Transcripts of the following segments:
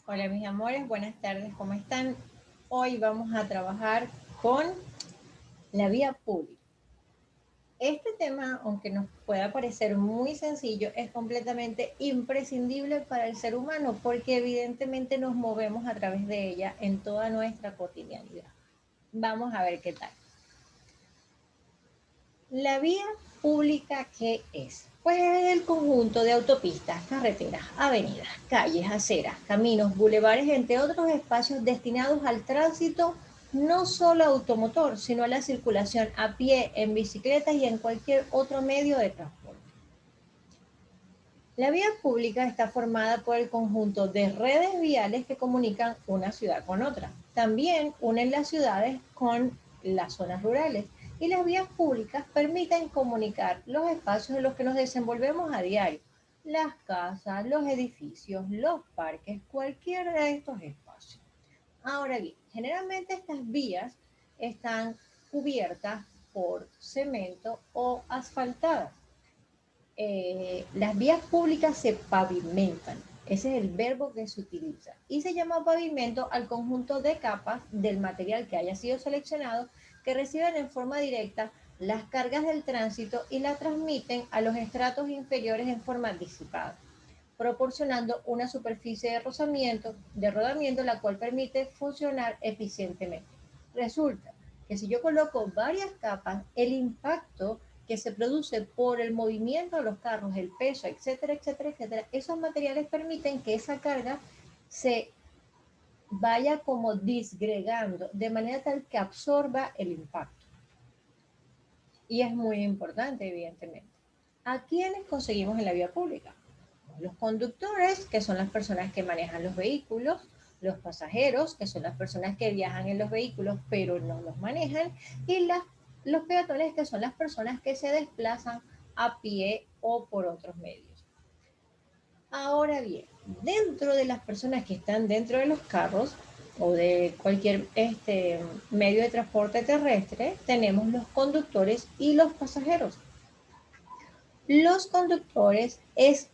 Hola mis amores, buenas tardes, ¿cómo están? Hoy vamos a trabajar con la vía pública. Este tema, aunque nos pueda parecer muy sencillo, es completamente imprescindible para el ser humano porque evidentemente nos movemos a través de ella en toda nuestra cotidianidad. Vamos a ver qué tal. La vía pública, ¿qué es? Pues es el conjunto de autopistas, carreteras, avenidas, calles, aceras, caminos, bulevares, entre otros espacios destinados al tránsito no solo automotor, sino a la circulación a pie, en bicicletas y en cualquier otro medio de transporte. La vía pública está formada por el conjunto de redes viales que comunican una ciudad con otra. También unen las ciudades con las zonas rurales y las vías públicas permiten comunicar los espacios en los que nos desenvolvemos a diario, las casas, los edificios, los parques, cualquiera de estos espacios. Ahora bien, generalmente estas vías están cubiertas por cemento o asfaltadas. Las vías públicas se pavimentan. Ese es el verbo que se utiliza. Y se llama pavimento al conjunto de capas del material que haya sido seleccionado que reciben en forma directa las cargas del tránsito y las transmiten a los estratos inferiores en forma disipada, proporcionando una superficie de rodamiento la cual permite funcionar eficientemente. Resulta que si yo coloco varias capas, el impacto que se produce por el movimiento de los carros, el peso, etcétera, etcétera, etcétera, esos materiales permiten que esa carga se vaya como disgregando de manera tal que absorba el impacto. Y es muy importante, evidentemente. ¿A quiénes conseguimos en la vía pública? Los conductores, que son las personas que manejan los vehículos, los pasajeros, que son las personas que viajan en los vehículos pero no los manejan, y los peatones, que son las personas que se desplazan a pie o por otros medios. Ahora bien, dentro de las personas que están dentro de los carros o de cualquier medio de transporte terrestre, tenemos los conductores y los pasajeros. Los conductores es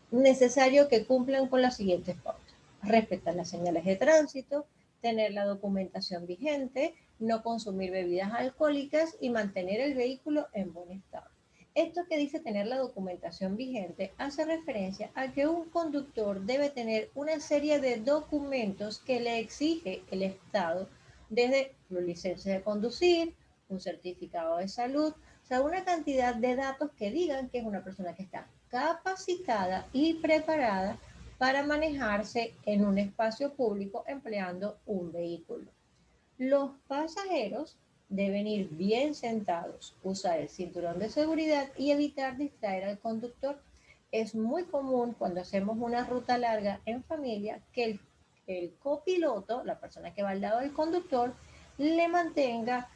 necesario que cumplan con las siguientes pautas: respetar las señales de tránsito, tener la documentación vigente, no consumir bebidas alcohólicas y mantener el vehículo en buen estado. Esto que dice tener la documentación vigente hace referencia a que un conductor debe tener una serie de documentos que le exige el Estado, desde su licencia de conducir, un certificado de salud, o sea, una cantidad de datos que digan que es una persona que está capacitada y preparada para manejarse en un espacio público empleando un vehículo. Los pasajeros deben ir bien sentados, usar el cinturón de seguridad y evitar distraer al conductor. Es muy común cuando hacemos una ruta larga en familia que el copiloto, la persona que va al lado del conductor, le mantenga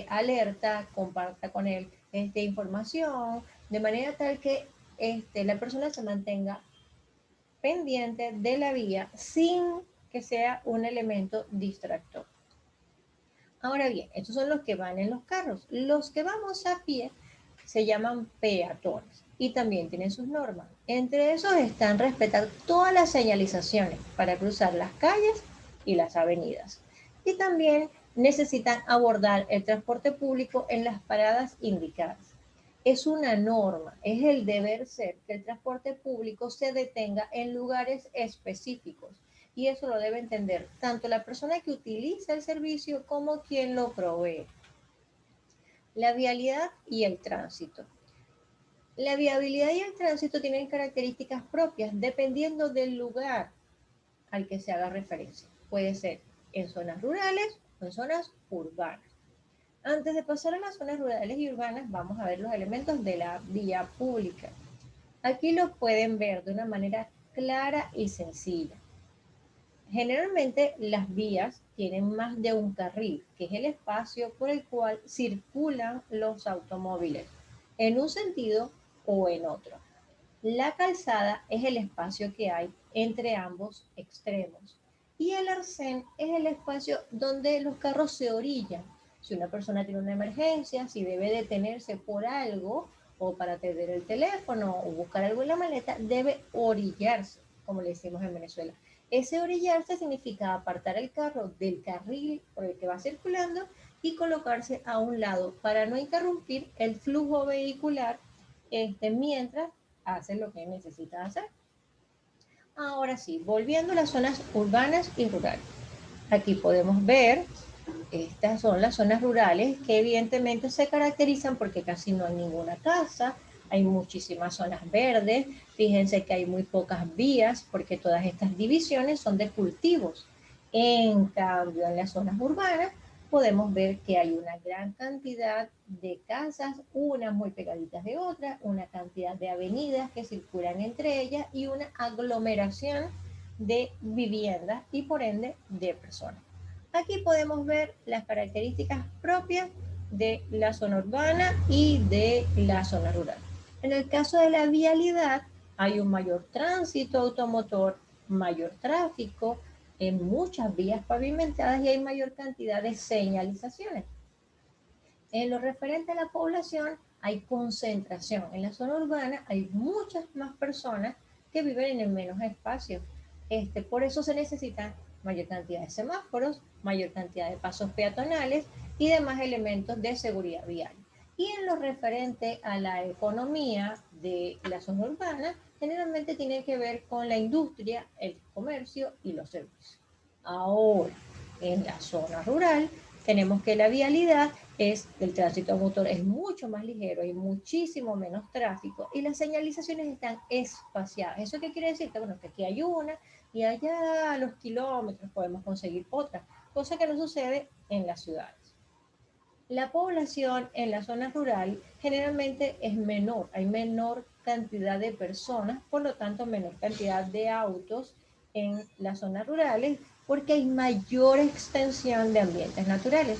alerta, comparta con él información, de manera tal que la persona se mantenga pendiente de la vía sin que sea un elemento distractor. Ahora bien, estos son los que van en los carros. Los que vamos a pie se llaman peatones y también tienen sus normas. Entre esos están respetar todas las señalizaciones para cruzar las calles y las avenidas. Y también necesitan abordar el transporte público en las paradas indicadas. Es una norma, es el deber ser que el transporte público se detenga en lugares específicos, y eso lo debe entender tanto la persona que utiliza el servicio como quien lo provee. La vialidad y el tránsito. La viabilidad y el tránsito tienen características propias dependiendo del lugar al que se haga referencia. Puede ser en zonas rurales o en zonas urbanas. Antes de pasar a las zonas rurales y urbanas, vamos a ver los elementos de la vía pública. Aquí lo pueden ver de una manera clara y sencilla. Generalmente las vías tienen más de un carril, que es el espacio por el cual circulan los automóviles, en un sentido o en otro. La calzada es el espacio que hay entre ambos extremos. Y el arcén es el espacio donde los carros se orillan. Si una persona tiene una emergencia, si debe detenerse por algo o para atender el teléfono o buscar algo en la maleta, debe orillarse como le decimos en Venezuela. Ese orillarse significa apartar el carro del carril por el que va circulando y colocarse a un lado para no interrumpir el flujo vehicular mientras hace lo que necesita hacer. Ahora sí, volviendo a las zonas urbanas y rurales. Aquí podemos ver, estas son las zonas rurales que evidentemente se caracterizan porque casi no hay ninguna casa, hay muchísimas zonas verdes, fíjense que hay muy pocas vías porque todas estas divisiones son de cultivos. En cambio, en las zonas urbanas podemos ver que hay una gran cantidad de casas, unas muy pegaditas de otras, una cantidad de avenidas que circulan entre ellas y una aglomeración de viviendas y por ende de personas. Aquí podemos ver las características propias de la zona urbana y de la zona rural. En el caso de la vialidad, hay un mayor tránsito automotor, mayor tráfico, en muchas vías pavimentadas y hay mayor cantidad de señalizaciones. En lo referente a la población, hay concentración. En la zona urbana hay muchas más personas que viven en menos espacios. Por eso se necesita mayor cantidad de semáforos, mayor cantidad de pasos peatonales y demás elementos de seguridad vial. Y en lo referente a la economía de la zona urbana, generalmente tiene que ver con la industria, el comercio y los servicios. Ahora, en la zona rural, tenemos que la vialidad el tránsito motor es mucho más ligero, hay muchísimo menos tráfico y las señalizaciones están espaciadas. ¿Eso qué quiere decir? Que, bueno, que aquí hay una y allá a los kilómetros podemos conseguir otra, cosa que no sucede en las ciudades. La población en la zona rural generalmente es menor, hay menor cantidad de personas, por lo tanto menor cantidad de autos en las zonas rurales porque hay mayor extensión de ambientes naturales.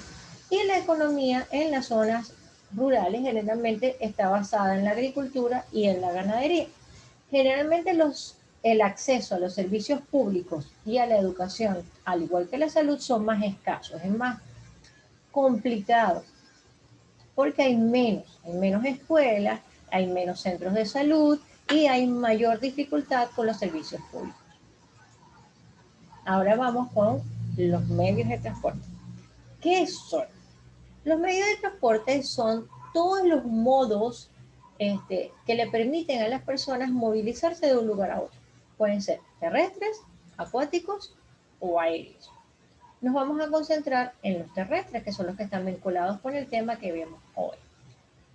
Y la economía en las zonas rurales generalmente está basada en la agricultura y en la ganadería. Generalmente el acceso a los servicios públicos y a la educación, al igual que la salud, son más escasos, es más complicado porque hay menos escuelas, hay menos centros de salud y hay mayor dificultad con los servicios públicos. Ahora vamos con los medios de transporte. ¿Qué son? Los medios de transporte son todos los modos que le permiten a las personas movilizarse de un lugar a otro. Pueden ser terrestres, acuáticos o aéreos. Nos vamos a concentrar en los terrestres, que son los que están vinculados con el tema que vemos hoy.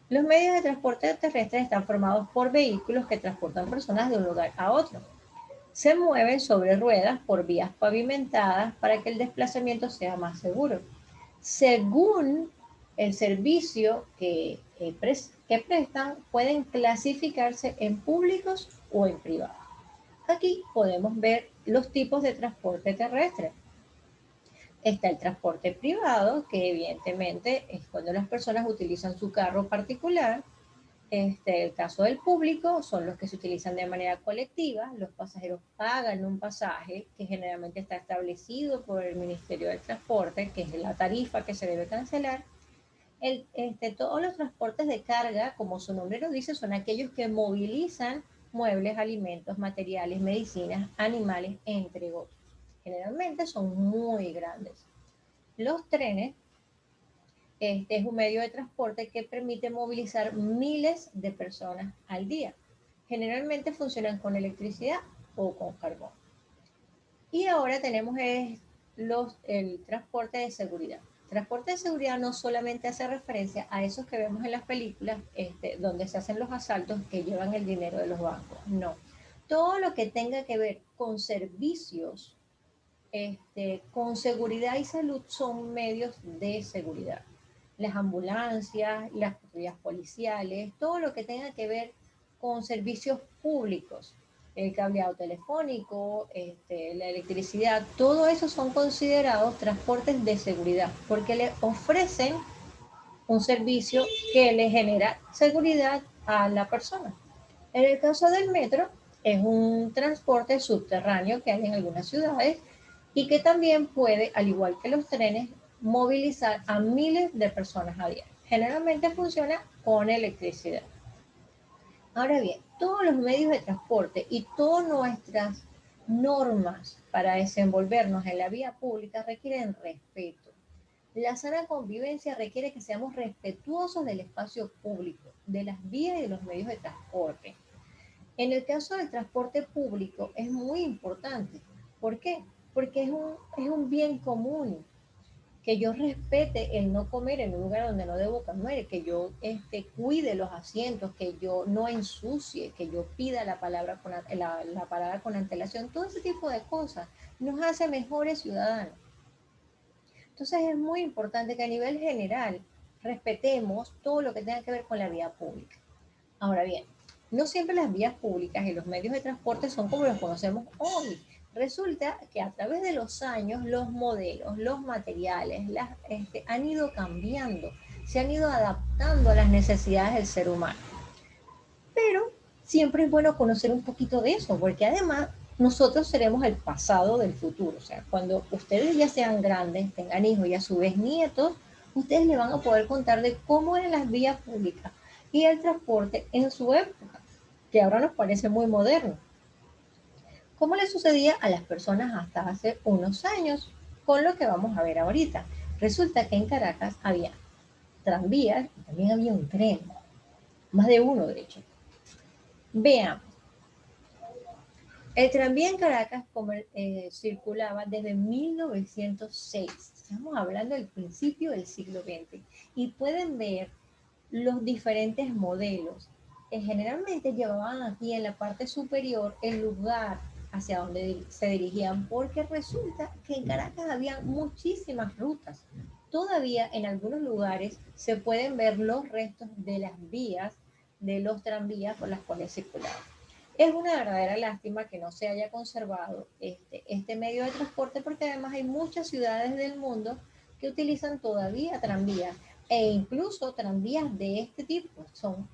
Los medios de transporte terrestre están formados por vehículos que transportan personas de un lugar a otro. Se mueven sobre ruedas por vías pavimentadas para que el desplazamiento sea más seguro. Según el servicio que prestan, pueden clasificarse en públicos o en privados. Aquí podemos ver los tipos de transporte terrestre. Está el transporte privado, que evidentemente es cuando las personas utilizan su carro particular. El caso del público son los que se utilizan de manera colectiva. Los pasajeros pagan un pasaje que generalmente está establecido por el Ministerio del Transporte, que es la tarifa que se debe cancelar. Todos los transportes de carga, como su nombre lo dice, son aquellos que movilizan muebles, alimentos, materiales, medicinas, animales, entre otros. Generalmente son muy grandes. Los trenes es un medio de transporte que permite movilizar miles de personas al día. Generalmente funcionan con electricidad o con carbón. Y ahora tenemos el transporte de seguridad. Transporte de seguridad no solamente hace referencia a esos que vemos en las películas, donde se hacen los asaltos que llevan el dinero de los bancos. No. Todo lo que tenga que ver con servicios, con seguridad y salud son medios de seguridad. Las ambulancias, las patrullas policiales, todo lo que tenga que ver con servicios públicos, el cableado telefónico, la electricidad, todo eso son considerados transportes de seguridad porque le ofrecen un servicio que le genera seguridad a la persona. En el caso del metro, es un transporte subterráneo que hay en algunas ciudades y que también puede, al igual que los trenes, movilizar a miles de personas a diario. Generalmente funciona con electricidad. Ahora bien, todos los medios de transporte y todas nuestras Normas para desenvolvernos en la vía pública requieren respeto. La sana convivencia requiere que seamos respetuosos del espacio público, de las vías y de los medios de transporte. En el caso del transporte público es muy importante. ¿Por qué? Porque es un bien común. Que yo respete el no comer en un lugar donde no debo comer, que yo cuide los asientos, que yo no ensucie, que yo pida la palabra con antelación, todo ese tipo de cosas nos hace mejores ciudadanos. Entonces es muy importante que a nivel general respetemos todo lo que tenga que ver con la vía pública. Ahora bien, no siempre las vías públicas y los medios de transporte son como los conocemos hoy. Resulta que a través de los años los modelos, los materiales han ido cambiando, se han ido adaptando a las necesidades del ser humano. Pero siempre es bueno conocer un poquito de eso, porque además nosotros seremos el pasado del futuro. O sea, cuando ustedes ya sean grandes, tengan hijos y a su vez nietos, ustedes le van a poder contar de cómo eran las vías públicas y el transporte en su época, que ahora nos parece muy moderno. ¿Cómo le sucedía a las personas hasta hace unos años? Con lo que vamos a ver ahorita. Resulta que en Caracas había tranvías y también había un tren, más de uno de hecho. Veamos. El tranvía en Caracas circulaba desde 1906. Estamos hablando del principio del siglo XX. Y pueden ver los diferentes modelos. Generalmente llevaban aquí en la parte superior el lugar hacia donde se dirigían, porque resulta que en Caracas había muchísimas rutas. Todavía en algunos lugares se pueden ver los restos de las vías de los tranvías por las cuales circulaban. Es una verdadera lástima que no se haya conservado este medio de transporte, porque además hay muchas ciudades del mundo que utilizan todavía tranvías e incluso tranvías de este tipo. Son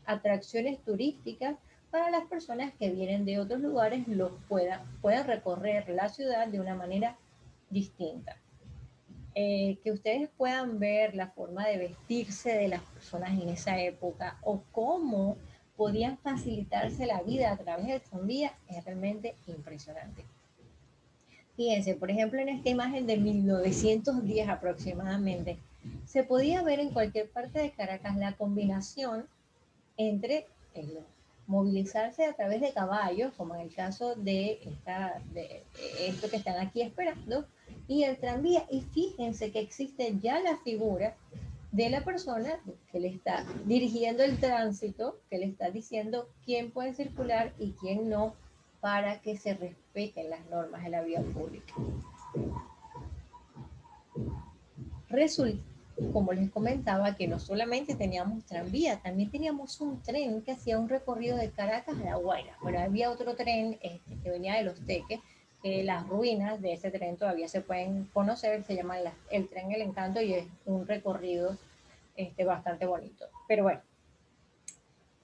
atracciones turísticas para las personas que vienen de otros lugares, puedan recorrer la ciudad de una manera distinta. Que ustedes puedan ver la forma de vestirse de las personas en esa época o cómo podían facilitarse la vida a través del tranvía es realmente impresionante. Fíjense, por ejemplo, en esta imagen de 1910 aproximadamente, se podía ver en cualquier parte de Caracas la combinación entre el movilizarse a través de caballos, como en el caso de esto que están aquí esperando, y el tranvía. Y fíjense que existe ya la figura de la persona que le está dirigiendo el tránsito, que le está diciendo quién puede circular y quién no, para que se respeten las normas de la vía pública. Resulta, como les comentaba, que no solamente teníamos tranvía, también teníamos un tren que hacía un recorrido de Caracas a La Guaira. Bueno, había otro tren que venía de Los Teques, que las ruinas de ese tren todavía se pueden conocer, se llama el tren El Encanto y es un recorrido bastante bonito. Pero bueno,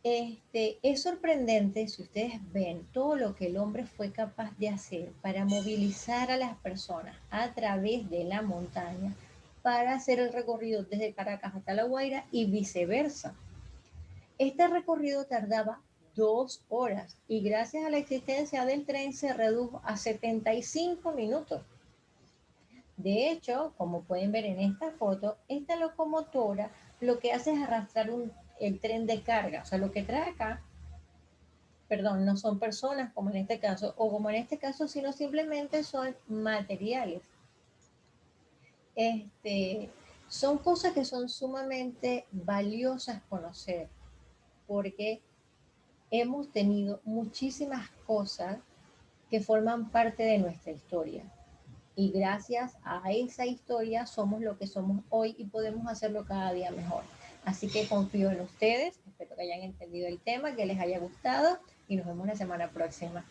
es sorprendente si ustedes ven todo lo que el hombre fue capaz de hacer para movilizar a las personas a través de la montaña para hacer el recorrido desde Caracas hasta La Guaira y viceversa. Este recorrido tardaba 2 horas y gracias a la existencia del tren se redujo a 75 minutos. De hecho, como pueden ver en esta foto, esta locomotora lo que hace es arrastrar el tren de carga. O sea, lo que trae acá, perdón, no son personas como en este caso, o como en este caso, sino simplemente son materiales. Son cosas que son sumamente valiosas conocer, porque hemos tenido muchísimas cosas que forman parte de nuestra historia. Y gracias a esa historia somos lo que somos hoy y podemos hacerlo cada día mejor. Así que confío en ustedes, espero que hayan entendido el tema, que les haya gustado y nos vemos la semana próxima.